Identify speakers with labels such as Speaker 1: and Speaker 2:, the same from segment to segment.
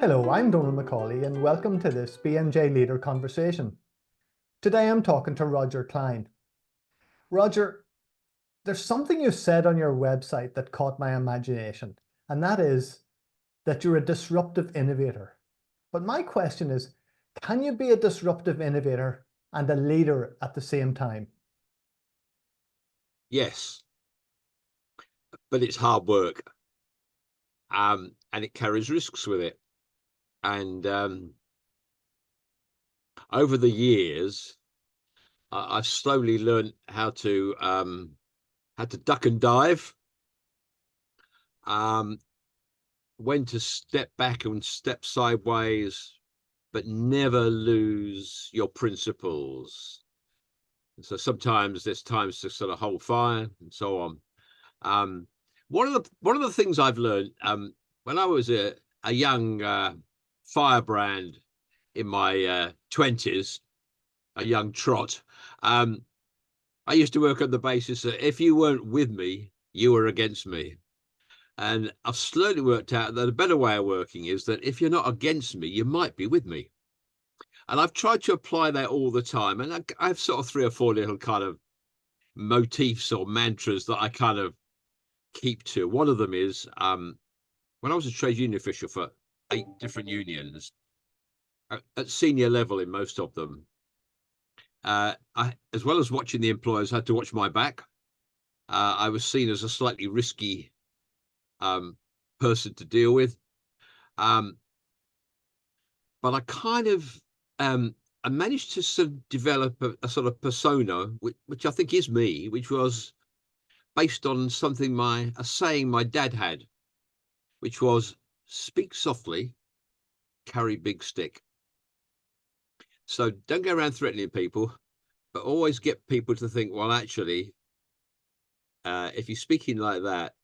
Speaker 1: Hello, I'm Donald McCauley and welcome to this BMJ Leader Conversation. Today I'm talking to Roger Kline. Roger, there's something you said on your website that caught my imagination, and that is that you're a disruptive innovator. But my question is, can you be a disruptive innovator and a leader at the same time?
Speaker 2: Yes, but it's hard work, and it carries risks with it. And over the years, I've slowly learned how to duck and dive, when to step back and step sideways, but never lose your principles. So sometimes there's times to sort of hold fire and so on. One of the things I've learned when I was a young firebrand in my 20s, a young trot, I used to work on the basis that if you weren't with me, you were against me. And I've slowly worked out that a better way of working is that if you're not against me, you might be with me. And I've tried to apply that all the time. And I have sort of 3 or 4 little kind of motifs or mantras that I kind of keep to. One of them is when I was a trade union official for 8 different unions at senior level in most of them, I, as well as watching the employers, had to watch my back. I was seen as a slightly risky person to deal with. But I kind of I managed to sort of develop a sort of persona, which I think is me, which was based on a saying my dad had, which was speak softly, carry big stick. So don't go around threatening people, but always get people to think, well, actually, if you're speaking like that,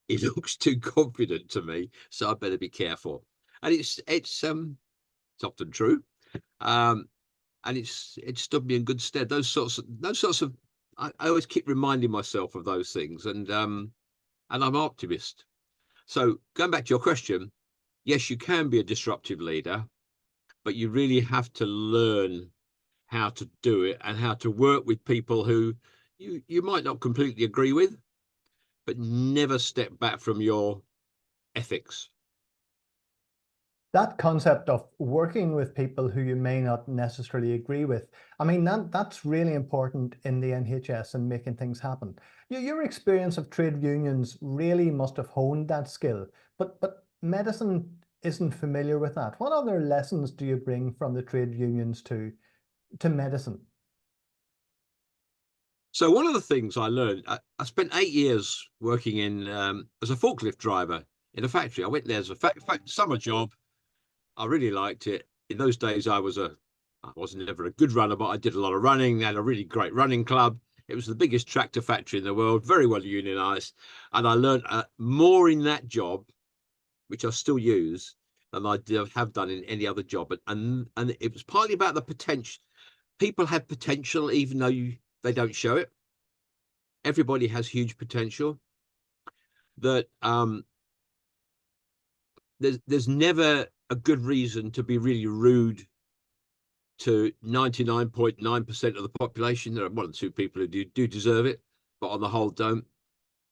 Speaker 2: it looks too confident to me, so I better be careful. And it's often true, and it's stood me in good stead. Those sorts of I always keep reminding myself of those things, and I'm an optimist. So going back to your question, yes, you can be a disruptive leader, but you really have to learn how to do it and how to work with people who you might not completely agree with, but never step back from your ethics.
Speaker 1: That concept of working with people who you may not necessarily agree with, I mean, that's really important in the NHS and making things happen. Your experience of trade unions really must have honed that skill, but medicine isn't familiar with that. What other lessons do you bring from the trade unions to medicine?
Speaker 2: So one of the things I learned, I spent 8 years working in as a forklift driver in a factory. I went there as a summer job. I really liked it. In those days, I wasn't ever a good runner, but I did a lot of running. They had a really great running club. It was the biggest tractor factory in the world, very well unionized. And I learned more in that job, which I still use, than I have done in any other job. And it was partly about the potential. People have potential, even though they don't show it. Everybody has huge potential. That there's never a good reason to be really rude to 99.9% of the population. There are 1 or 2 people who do deserve it, but on the whole don't.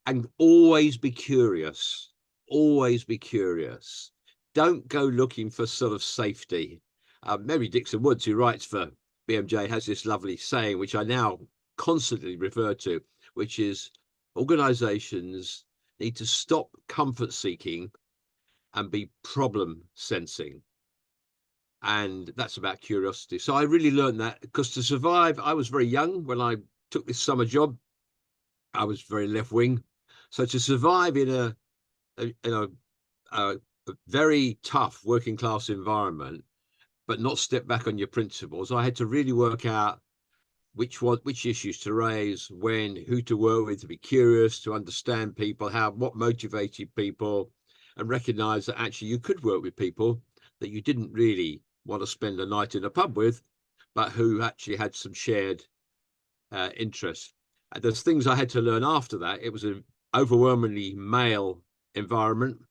Speaker 2: And always be curious. Always be curious. Don't go looking for sort of safety. Mary Dixon Woods, who writes for BMJ, has this lovely saying, which I now constantly refer to, which is organizations need to stop comfort seeking and be problem sensing. And that's about curiosity. So I really learned that, because to survive, I was very young when I took this summer job. I was very left wing. So to survive in a very tough working class environment, but not step back on your principles, I had to really work out which issues to raise, when, who to work with, to be curious, to understand people, what motivated people, and recognize that actually you could work with people that you didn't really want to spend a night in a pub with, but who actually had some shared interests. And there's things I had to learn after that. It was an overwhelmingly male environment.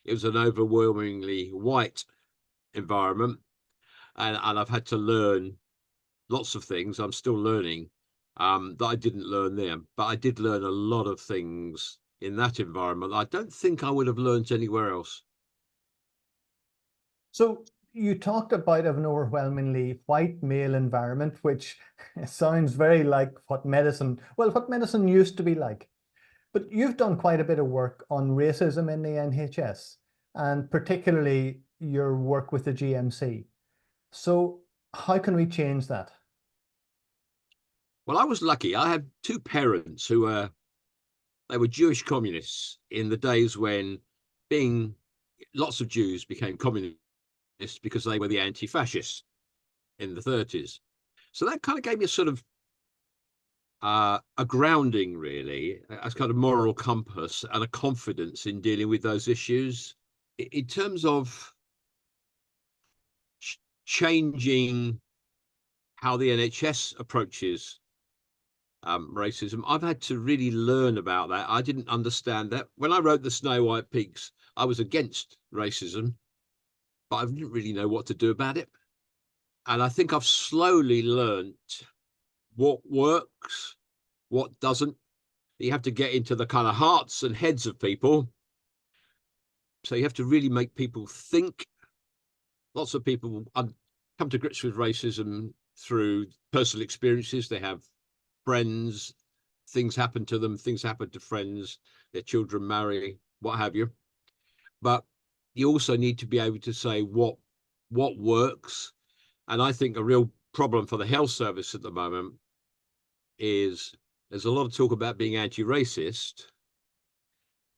Speaker 2: it was an overwhelmingly white environment, and I've had to learn lots of things. I'm still learning that I didn't learn there, but I did learn a lot of things in that environment I don't think I would have learned anywhere else.
Speaker 1: So you talked about an overwhelmingly white male environment, which sounds very like what medicine used to be like. But you've done quite a bit of work on racism in the NHS, and particularly your work with the GMC. So how can we change that?
Speaker 2: Well, I was lucky. I had two parents who they were Jewish communists in the days when being lots of Jews became communists because they were the anti-fascists in the 30s. So that kind of gave me a sort of a grounding, really, as kind of moral compass and a confidence in dealing with those issues. In terms of changing how the NHS approaches racism, I've had to really learn about that. I didn't understand that. When I wrote the Snow White Peaks, I was against racism, but I didn't really know what to do about it. And I think I've slowly learnt what works, what doesn't. You have to get into the kind of hearts and heads of people. So you have to really make people think. Lots of people come to grips with racism through personal experiences. They have friends, things happen to them, things happen to friends, their children marry, what have you. But you also need to be able to say what works. And I think a real problem for the health service at the moment is there's a lot of talk about being anti-racist.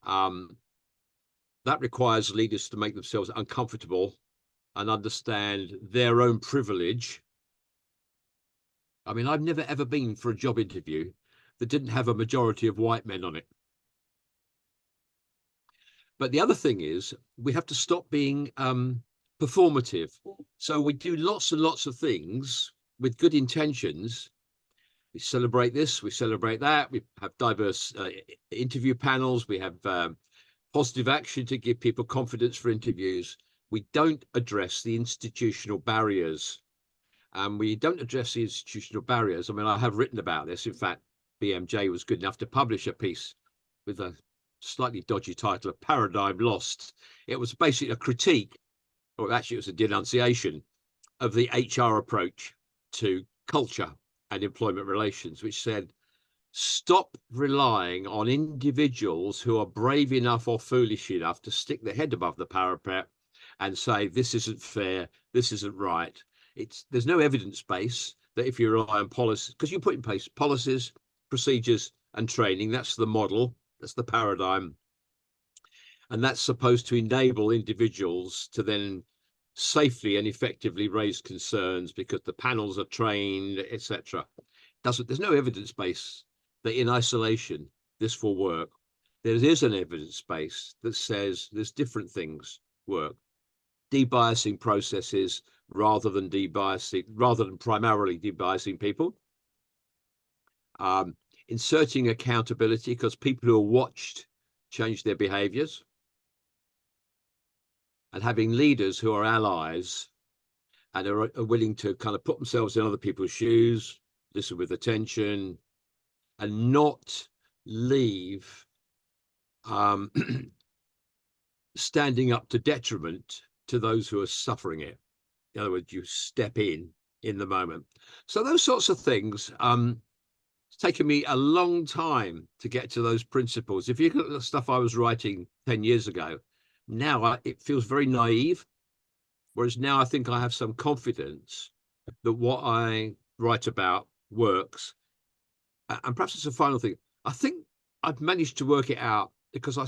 Speaker 2: That requires leaders to make themselves uncomfortable and understand their own privilege. I mean, I've never ever been for a job interview that didn't have a majority of white men on it. But the other thing is we have to stop being performative. So we do lots and lots of things with good intentions. We celebrate this, we celebrate that. We have diverse interview panels. We have positive action to give people confidence for interviews. We don't address the institutional barriers. We don't address the institutional barriers. I mean, I have written about this. In fact, BMJ was good enough to publish a piece with a slightly dodgy title of Paradigm Lost. It was basically a critique, or actually it was a denunciation of the HR approach to culture and employment relations, which said, stop relying on individuals who are brave enough or foolish enough to stick their head above the parapet and say, this isn't fair, this isn't right. There's no evidence base that if you rely on policies, because you put in place policies, procedures, and training, that's the model, that's the paradigm. And that's supposed to enable individuals to then safely and effectively raise concerns because the panels are trained, etc. There's no evidence base that in isolation this will work. There is an evidence base that says there's different things work. Debiasing processes rather than primarily debiasing people. Inserting accountability because people who are watched change their behaviors. And having leaders who are allies and are willing to kind of put themselves in other people's shoes, listen with attention, and not leave standing up to detriment to those who are suffering it. In other words, you step in the moment. So those sorts of things, it's taken me a long time to get to those principles. If you look at the stuff I was writing 10 years ago, now it feels very naive. Whereas now I think I have some confidence that what I write about works. And perhaps it's a final thing. I think I've managed to work it out because I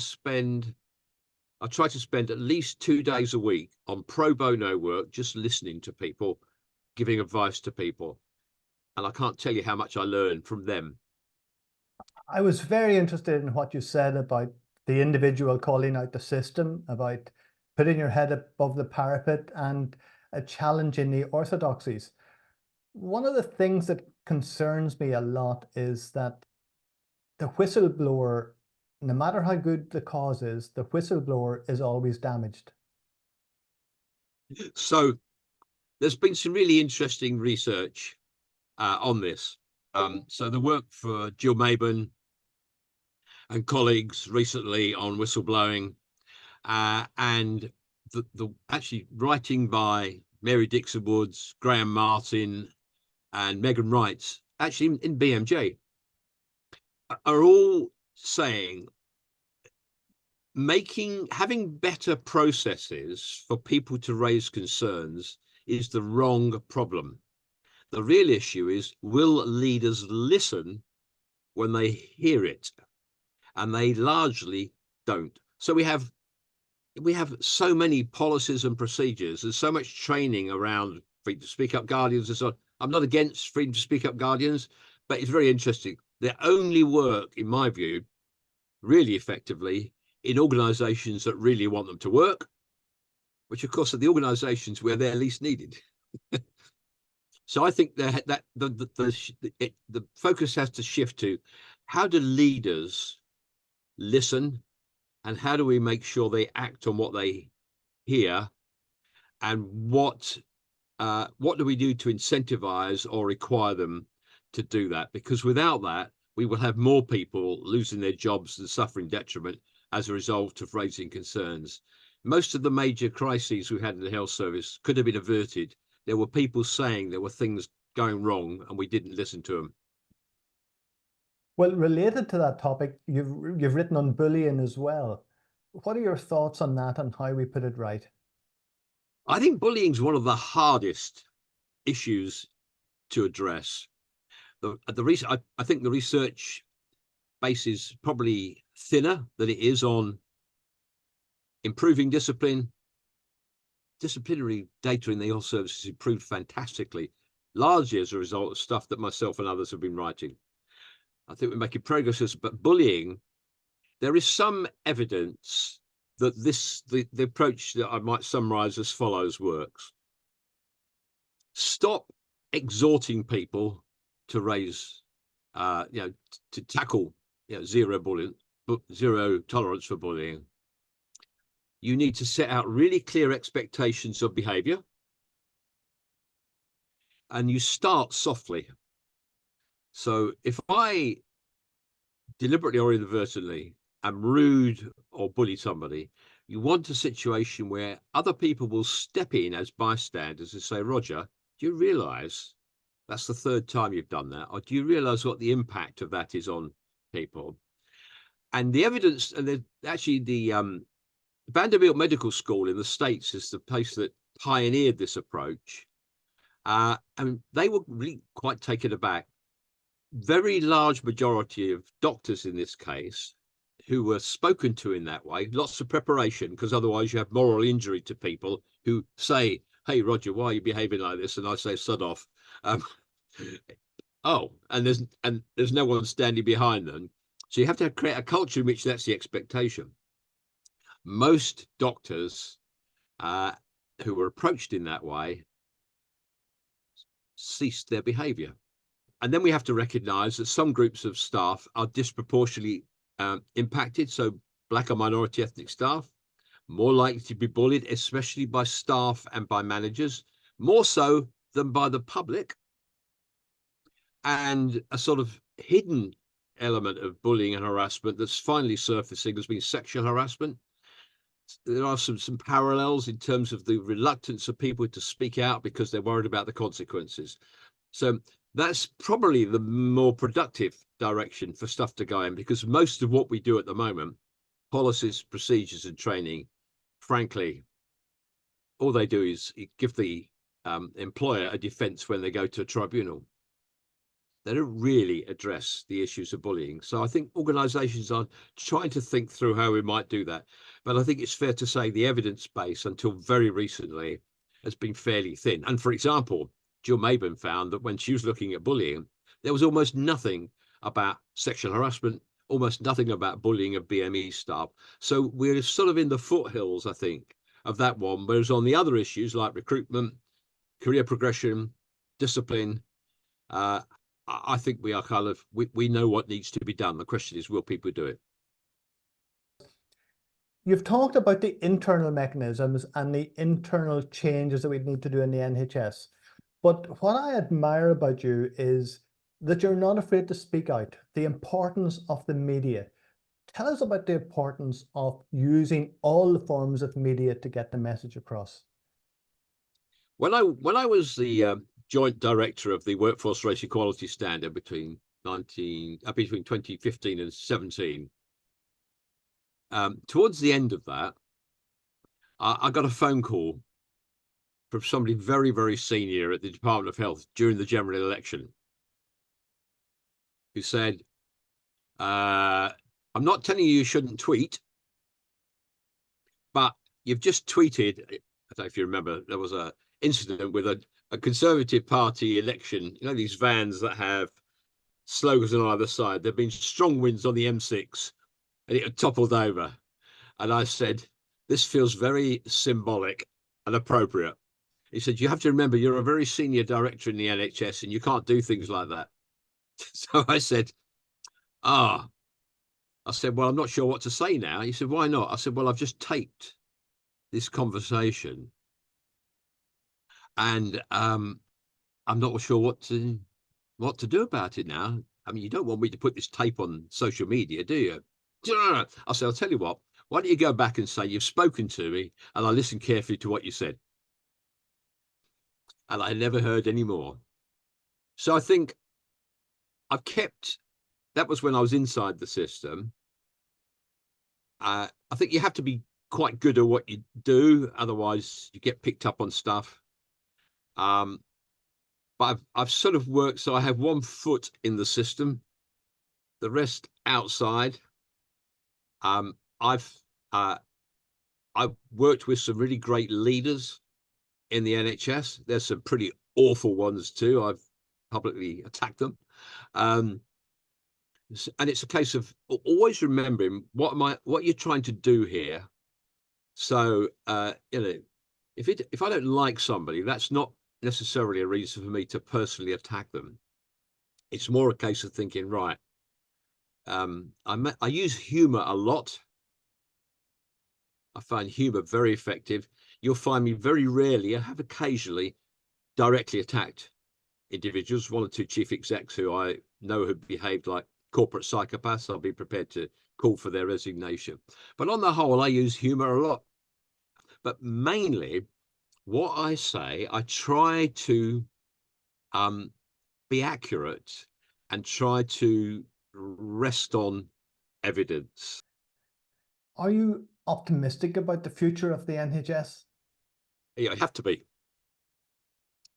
Speaker 2: try to spend at least 2 days a week on pro bono work, just listening to people, giving advice to people. And I can't tell you how much I learned from them.
Speaker 1: I was very interested in what you said about the individual calling out the system, about putting your head above the parapet and challenging the orthodoxies. One of the things that concerns me a lot is that the whistleblower no matter how good the cause is, the whistleblower is always damaged.
Speaker 2: So there's been some really interesting research on this. So the work for Jill Mabon and colleagues recently on whistleblowing, and the actually writing by Mary Dixon Woods, Graham Martin, and Megan Wright, actually in BMJ, are all saying having better processes for people to raise concerns is the wrong problem. The real issue is, will leaders listen when they hear it? And they largely don't. So we have so many policies and procedures. There's so much training around freedom to speak up guardians and so on. I'm not against freedom to speak up guardians, but it's very interesting. They only work, in my view, really effectively in organizations that really want them to work, which of course are the organizations where they're least needed. So I think that the focus has to shift to, how do leaders listen, and how do we make sure they act on what they hear, and what do we do to incentivize or require them to do that? Because without that, we will have more people losing their jobs and suffering detriment as a result of raising concerns. Most of the major crises we had in the health service could have been averted. There were people saying there were things going wrong and we didn't listen to them.
Speaker 1: Well, related to that topic, you've written on bullying as well. What are your thoughts on that and how we put it right?
Speaker 2: I think bullying is one of the hardest issues to address. I think the research base is probably thinner than it is on improving discipline. Disciplinary data in the health service has improved fantastically, largely as a result of stuff that myself and others have been writing. I think we're making progress, but bullying, there is some evidence that the approach that I might summarize as follows works. Stop exhorting people to raise, to tackle, zero bullying, zero tolerance for bullying. You need to set out really clear expectations of behavior, and you start softly. So if I deliberately or inadvertently am rude or bully somebody, you want a situation where other people will step in as bystanders and say, Roger, do you realize that's the third time you've done that? Or do you realize what the impact of that is on people? And the evidence, and actually the Vanderbilt Medical School in the States is the place that pioneered this approach. And they were really quite taken aback. Very large majority of doctors in this case who were spoken to in that way, lots of preparation, because otherwise you have moral injury to people who say, hey, Roger, why are you behaving like this? And I say, sod off. And there's no one standing behind them. So you have to create a culture in which that's the expectation. Most doctors who were approached in that way ceased their behavior. And then we have to recognize that some groups of staff are disproportionately impacted. So Black and minority ethnic staff, more likely to be bullied, especially by staff and by managers, more so than by the public. And a sort of hidden element of bullying and harassment that's finally surfacing has been sexual harassment. There are some parallels in terms of the reluctance of people to speak out because they're worried about the consequences. So that's probably the more productive direction for stuff to go in, because most of what we do at the moment, policies, procedures, and training, frankly, all they do is give the employer a defense when they go to a tribunal. They don't really address the issues of bullying. So I think organizations are trying to think through how we might do that. But I think it's fair to say the evidence base until very recently has been fairly thin. And for example, Jill Mabon found that when she was looking at bullying, there was almost nothing about sexual harassment, almost nothing about bullying of BME staff. So we're sort of in the foothills, I think, of that one. Whereas on the other issues like recruitment, career progression, discipline, I think we are we know what needs to be done. The question is, will people do it?
Speaker 1: You've talked about the internal mechanisms and the internal changes that we need to do in the NHS. But what I admire about you is that you're not afraid to speak out, the importance of the media. Tell us about the importance of using all the forms of media to get the message across.
Speaker 2: When I was the joint director of the Workforce Race Equality Standard between 2015 and 17, towards the end of that, I got a phone call from somebody very, very senior at the Department of Health during the general election, who said, I'm not telling you shouldn't tweet, but you've just tweeted. I don't know if you remember, there was a incident with a Conservative Party election. You know, these vans that have slogans on either side. There've been strong winds on the M6 and it had toppled over. And I said, this feels very symbolic and appropriate. He said, you have to remember, you're a very senior director in the NHS and you can't do things like that. So I said, I said, well, I'm not sure what to say now. He said, why not? I said, well, I've just taped this conversation and I'm not sure what to do about it now. I mean, you don't want me to put this tape on social media, do you? I said, I'll tell you what, why don't you go back and say you've spoken to me and I listened carefully to what you said. And I never heard any more. So I think I've kept, that was when I was inside the system. I think you have to be quite good at what you do, otherwise you get picked up on stuff. But I've sort of worked, so I have one foot in the system, the rest outside. I've worked with some really great leaders in the NHS. There's some pretty awful ones too. I've publicly attacked them. And it's a case of always remembering what you're trying to do here. So you know, if I don't like somebody, that's not necessarily a reason for me to personally attack them. It's more a case of thinking, right, I use humor a lot. I find humor very effective. You'll find me very rarely, I have occasionally directly attacked individuals, one or two chief execs who I know have behaved like corporate psychopaths. I'll be prepared to call for their resignation. But on the whole, I use humor a lot. But mainly what I say, I try to be accurate and try to rest on evidence.
Speaker 1: Are you optimistic about the future of the NHS?
Speaker 2: Yeah, I have to be.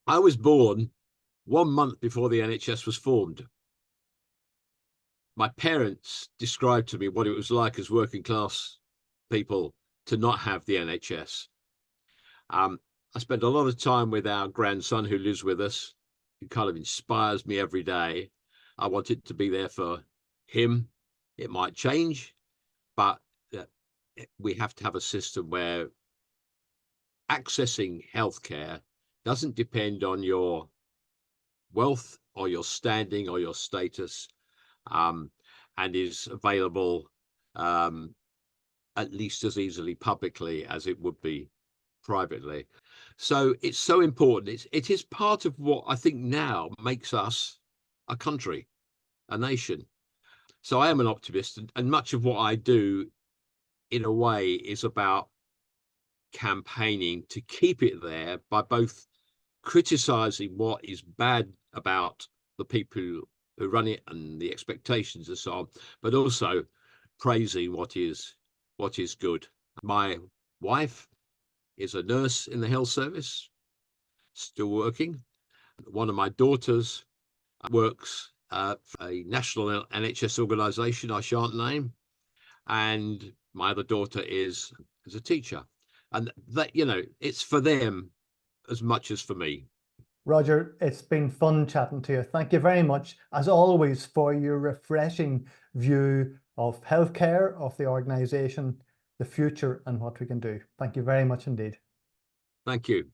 Speaker 2: I was born 1 month before the NHS was formed. My parents described to me what it was like as working class people to not have the NHS. I spend a lot of time with our grandson who lives with us, who kind of inspires me every day. I want it to be there for him. It might change, but we have to have a system where accessing healthcare doesn't depend on your wealth or your standing or your status, and is available at least as easily publicly as it would be privately. So it's so important. It is part of what I think now makes us a country, a nation. So I am an optimist, and much of what I do in a way is about campaigning to keep it there by both criticizing what is bad about the people who run it and the expectations and so on, but also praising what is good. My wife is a nurse in the health service, still working. One of my daughters works for a national NHS organisation I shan't name, and my other daughter is a teacher. And that, you know, it's for them as much as for me.
Speaker 1: Roger, it's been fun chatting to you. Thank you very much, as always, for your refreshing view of healthcare, of the organisation, the future, and what we can do. Thank you very much indeed.
Speaker 2: Thank you.